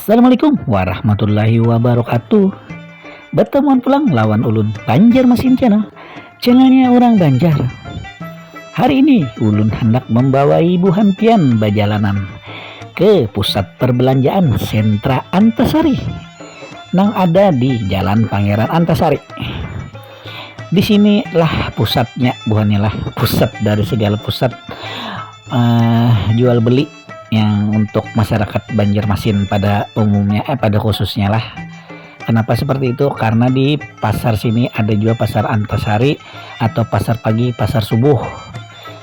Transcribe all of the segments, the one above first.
Assalamualaikum warahmatullahi wabarakatuh. Bertemuan pulang lawan ulun Banjarmasin Channel, channelnya orang Banjar. Hari ini ulun hendak membawa ibu Hanpian bajalanan ke pusat perbelanjaan Sentra Antasari nang ada di Jalan Pangeran Antasari. Di sinilah pusatnya, bukannya lah pusat dari segala pusat jual beli yang untuk masyarakat Banjarmasin pada umumnya, pada khususnya lah. Kenapa seperti itu? Karena di pasar sini ada juga pasar Antasari atau pasar pagi, pasar subuh,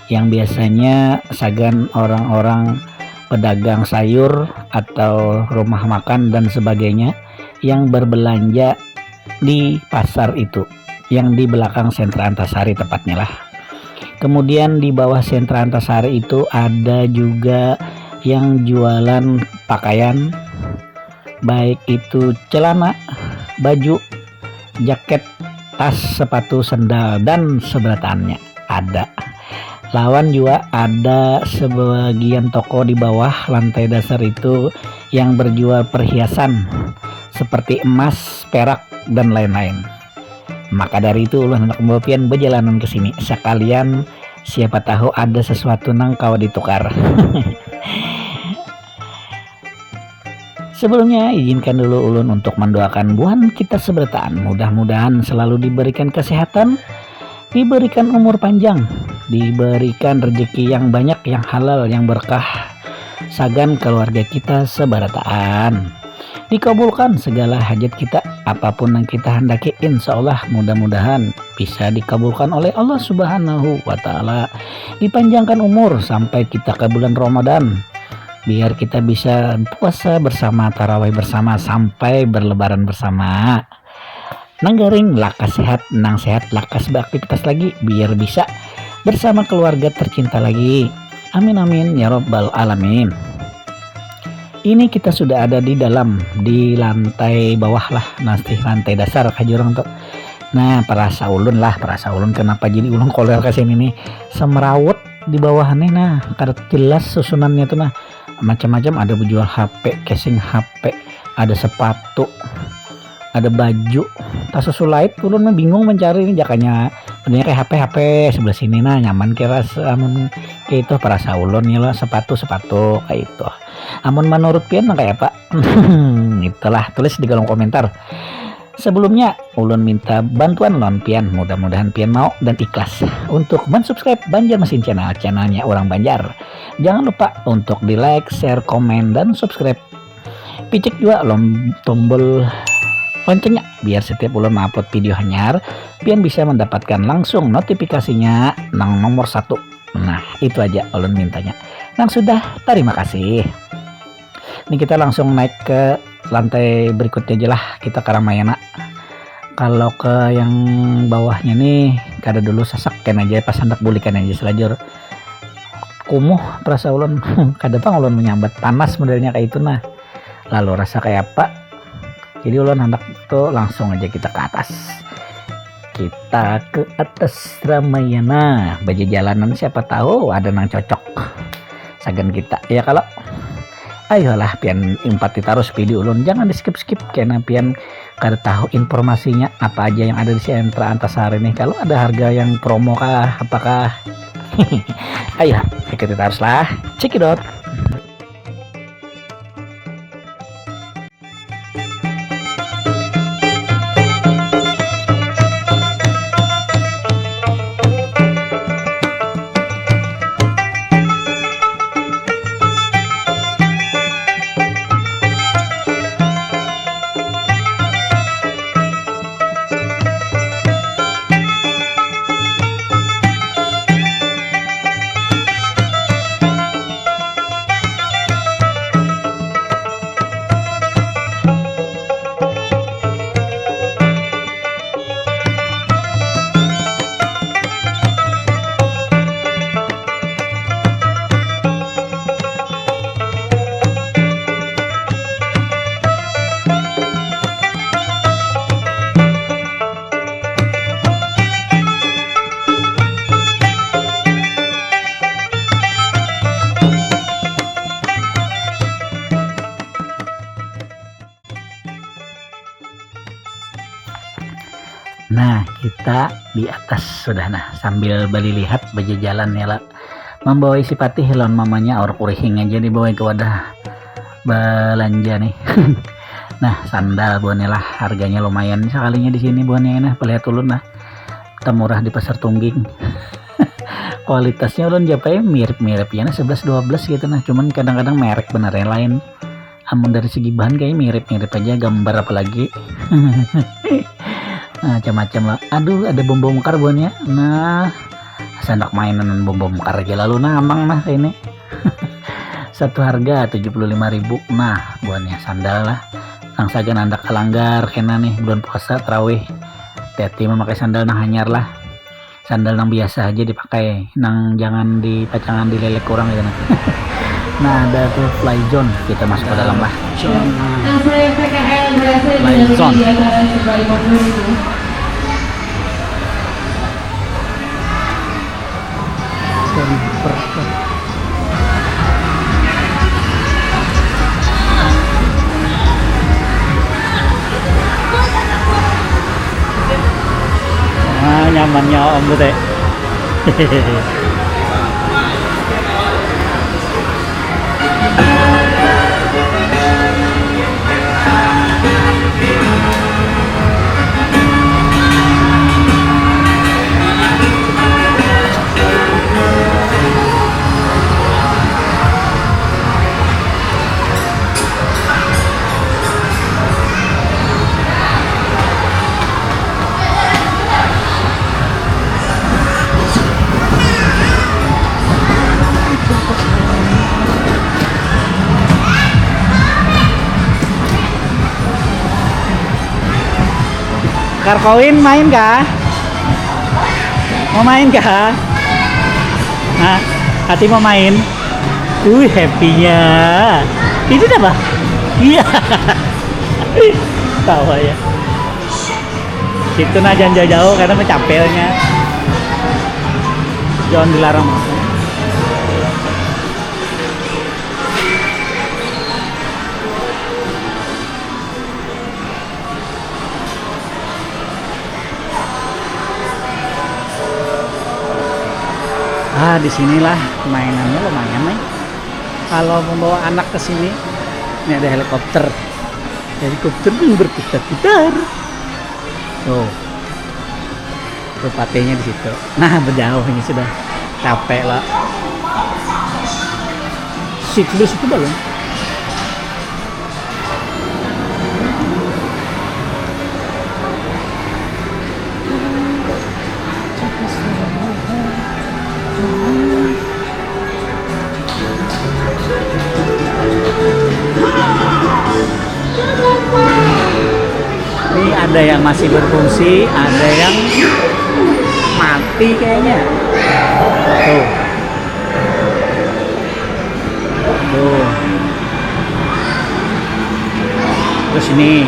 yang biasanya sagan orang-orang pedagang sayur atau rumah makan dan sebagainya yang berbelanja di pasar itu, yang di belakang Sentra Antasari tepatnya lah. Kemudian di bawah Sentra Antasari itu ada juga yang jualan pakaian, baik itu celana, baju, jaket, tas, sepatu, sendal, dan seberangannya ada. Lawan juga ada sebagian toko di bawah lantai dasar itu yang berjual perhiasan seperti emas, perak, dan lain-lain. Maka dari itu ulun hendak membawa pian berjalanan ke sini sekalian, siapa tahu ada sesuatu nang kau ditukar. Sebelumnya izinkan dulu ulun untuk mendoakan buhan kita sebertaan, mudah-mudahan selalu diberikan kesehatan, diberikan umur panjang, diberikan rezeki yang banyak, yang halal, yang berkah, sagan keluarga kita seberataan, dikabulkan segala hajat kita, apapun yang kita hendaki, insya Allah mudah-mudahan bisa dikabulkan oleh Allah Subhanahu wa Ta'ala. Dipanjangkan umur sampai kita ke bulan Ramadan, biar kita bisa puasa bersama, tarawih bersama, sampai berlebaran bersama. Nang garing lakas sehat, nang sehat lakas beraktivitas lagi, biar bisa bersama keluarga tercinta lagi. Amin amin ya robbal alamin. Ini kita sudah ada di dalam, di lantai bawah lah, nanti lantai dasar kajurang tuh. Nah, perasa ulun kenapa jadi ulun kolel kesini nih, semerawut di bawah nih. Nah, kada jelas susunannya tuh. Nah, macam-macam, ada jual HP, casing HP, ada sepatu, ada baju, tas susulait. Ulun mah bingung mencari ini jakanya, sebenarnya kayak HP sebelah sini nah nyaman kira amun kayak itu perasa ulun ya sepatu kayak itu. Amun menurut pian kayak apa? Itulah, tulis di kolom komentar. Sebelumnya ulun minta bantuan lon pian, mudah-mudahan pian mau dan ikhlas untuk mensubscribe Banjarmasin Channel, channelnya orang Banjar. Jangan lupa untuk di like, share, komen, dan subscribe. Picek juga lom tombol loncengnya biar setiap ulun upload video hanyar pian bisa mendapatkan langsung notifikasinya nang nomor 1. Nah, itu aja ulun mintanya. Nang sudah, terima kasih. Ini kita langsung naik ke lantai berikutnya aja lah, kita ke Ramayana. Kalau ke yang bawahnya nih kada dulu sasakken aja, pas hendak bulikan aja selajur kumuh perasa ulun. Kada pang ulun menyambat panas modelnya kayak itu nah, lalu rasa kayak apa, jadi ulun hendak tuh langsung aja kita ke atas. Kita ke atas Ramayana, baju jalanan siapa tahu ada nang cocok sagan kita ya. Kalau ayolah pian impati terus video ulun, jangan di skip karena pian kada tahu informasinya apa aja yang ada di Sentra Antasari nih. Kalau ada harga yang promo kah apakah. Ayo ikuti terus lah, cekidot. kita di atas sudah. Nah, sambil beli lihat baju jalan ya lah, membawa isi patih lawan mamanya or kurihing aja dibawa ke wadah belanja nih. Nah, sandal buannya lah, harganya lumayan sekalinya di sini buannya. Nah, pelihat ulun lah, murah di pasar Tungging. Kualitasnya ulun japai mirip-mirip ya, nah 11-12 gitu. Nah, cuman kadang-kadang merek bener yang lain. Amun dari segi bahan kayaknya mirip-mirip aja, gambar apalagi. Macam-macam lah. Aduh, ada bom bongkar buannya. Nah, sandak mainan bom bongkar aja lalu namang nah ini. Satu harga 75.000. Nah, buannya sandal lah. Sangsagan andak kalanggar kena nih bulan puasa tarawih. Hati-hati memakai sandal nang hanyar lah. Sandal nang biasa aja dipakai, nang jangan dipacangan dilelek kurang gitu nah. Nah, ada tuh fly zone, kita masuk ke dalam lah. Fly zone. Nyamannya om tuh. Karkoin main kah? Mau main kah? Nah, hati mau main. Happy-nya. Ini apa? Iya. Tahu ya. Itu nah jangan jauh-jauh karena mencapelnya. Jangan dilarang. Disinilah mainannya lumayan nih. Kalau membawa anak ke sini, ini ada helikopter. Helikopter yang berputar-putar. Tuh patenya di situ. Nah, berjauhnya sudah capek lah. Siklus itu belum. Ada yang masih berfungsi, ada yang mati kayaknya. Tuh. Terus ini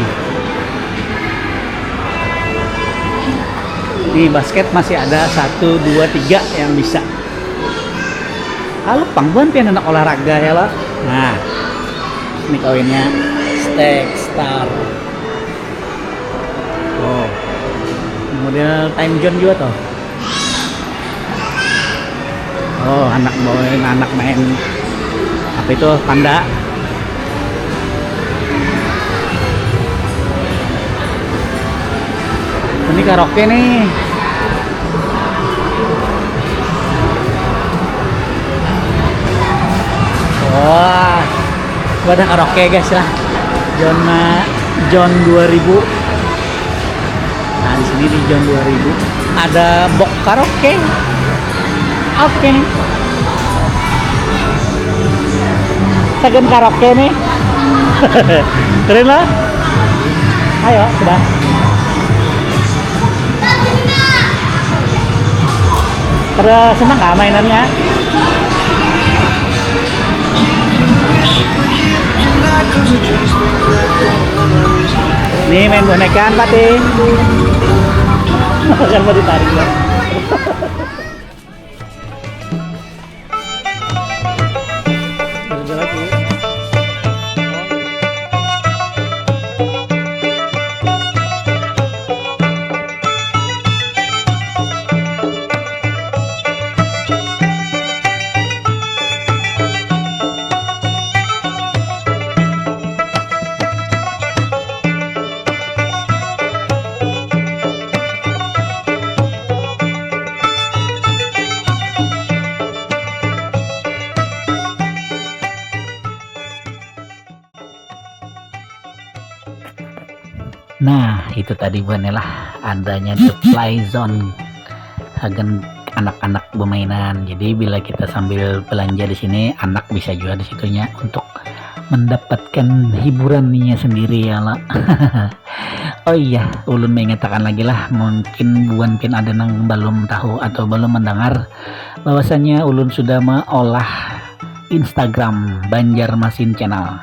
basket masih ada 1, 2, 3 yang bisa. Kalau pangguan pian anak olahraga ya lah. Nah, ini kawinnya Stack Star. Model time zone juga toh. Anak bawain anak main apa itu panda. Ini karaoke nih. Wah, ada karaoke guys lah. John 2000. Nah, di sini di John 2000 ada box karaoke. Oke. Second karaoke nih. Keren lah. Ayo, sudah. Pada senang gak mainannya? Nih main bonekaan Pati. Kan mau ditarik ya. Ada lagi. itu tadi lah adanya the play zone agen anak-anak bermainan. Jadi bila kita sambil belanja di sini, anak bisa juga di situnya untuk mendapatkan hiburannya sendiri ya lah. Oh iya, ulun mengatakan lagi lah, mungkin buan pin ada yang belum tahu atau belum mendengar bahwasanya ulun sudah mengolah Instagram Banjarmasin Channel.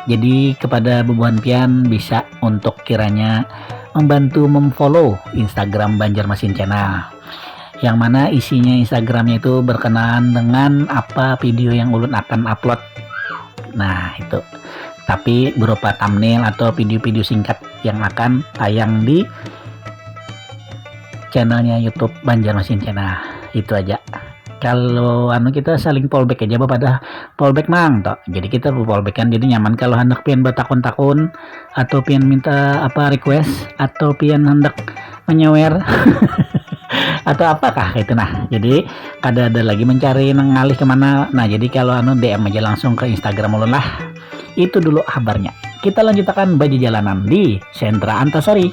Jadi kepada bubuhan pian bisa untuk kiranya membantu memfollow Instagram Banjarmasin Channel, yang mana isinya Instagramnya itu berkenaan dengan apa video yang ulun akan upload. Nah itu, tapi berupa thumbnail atau video-video singkat yang akan tayang di channelnya YouTube Banjarmasin Channel. Itu aja. Kalau kita saling fallback aja pada fallback mang toh. Jadi kita fallback kan, jadi nyaman kalau hendak pian bertakun-takun atau pian minta apa request atau pian hendak menyewer atau apakah itu. Nah jadi kada ada lagi mencari ngalih kemana. Nah jadi kalau DM aja langsung ke Instagram ulun lah. Itu dulu kabarnya. Kita lanjutkan baju jalanan di Sentra Antasari.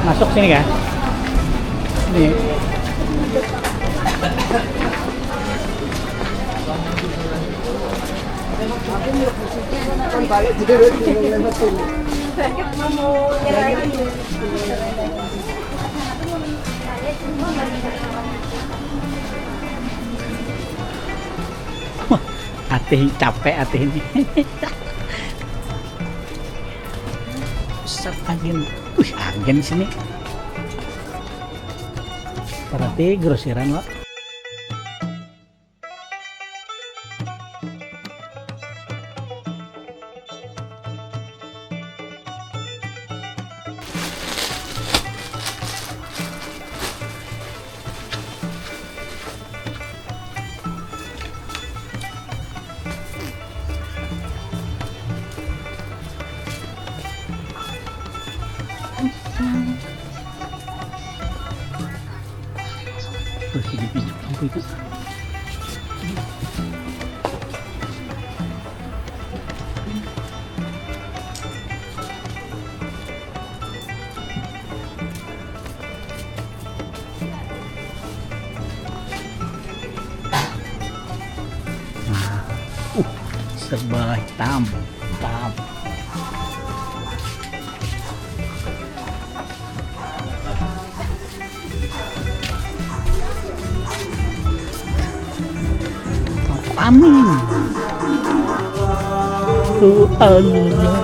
Masuk sini kan? Ini. Atih capek atih ini. Pusat agen. Wih, agen sini. Berarti grosiran lo. Itu. Serba hitam. amin. Allah.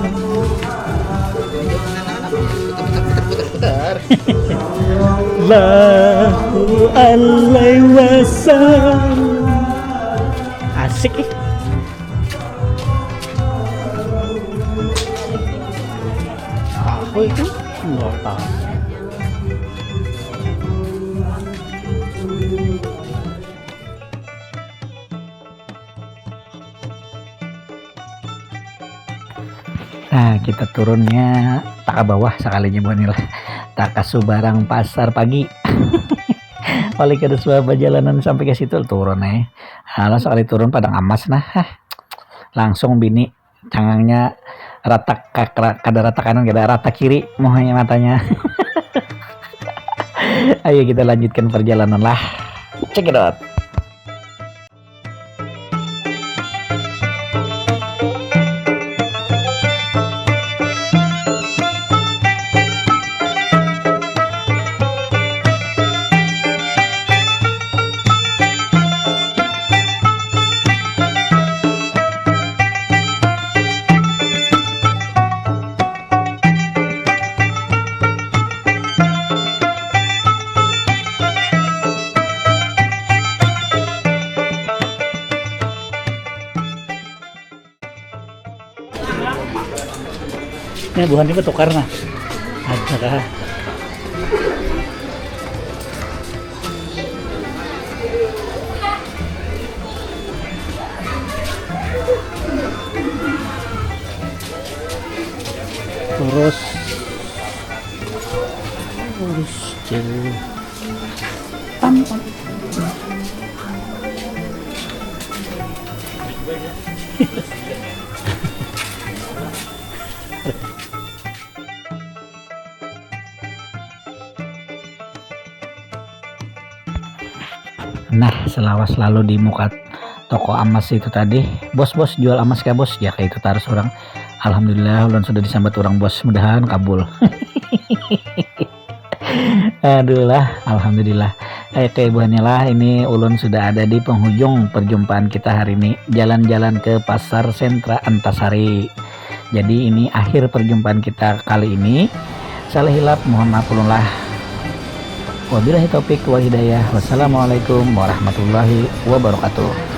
Allahu alaihi wasallam. Asik ih. Apa itu? Nggak tahu. Nah, kita turunnya tak ke bawah sekalinya Bonila. Tak ke Subarang pasar pagi. Paling ke sebuah perjalanan sampai ke situ turun Halo sekali turun Padang Amas nah. Langsung bini cangangnya rata kada rata kanan kada rata kiri mohanya matanya. Ayo kita lanjutkan perjalanan lah. Check it out. Ini bukan ini tukar nah. Ada. Terus pam. Nah, selawas selalu di muka toko emas itu tadi, bos jual emas ke bos ya kayak itu taruh orang. Alhamdulillah ulun sudah disambat orang bos, mudahan kabul. Aduh lah, alhamdulillah. Keibuannya lah, ini ulun sudah ada di penghujung perjumpaan kita hari ini, jalan-jalan ke Pasar Sentra Antasari. Jadi ini akhir perjumpaan kita kali ini. Salah hilap mohon maaf ulun lah. Wabillahi taufik wal hidayah. Wassalamualaikum warahmatullahi wabarakatuh.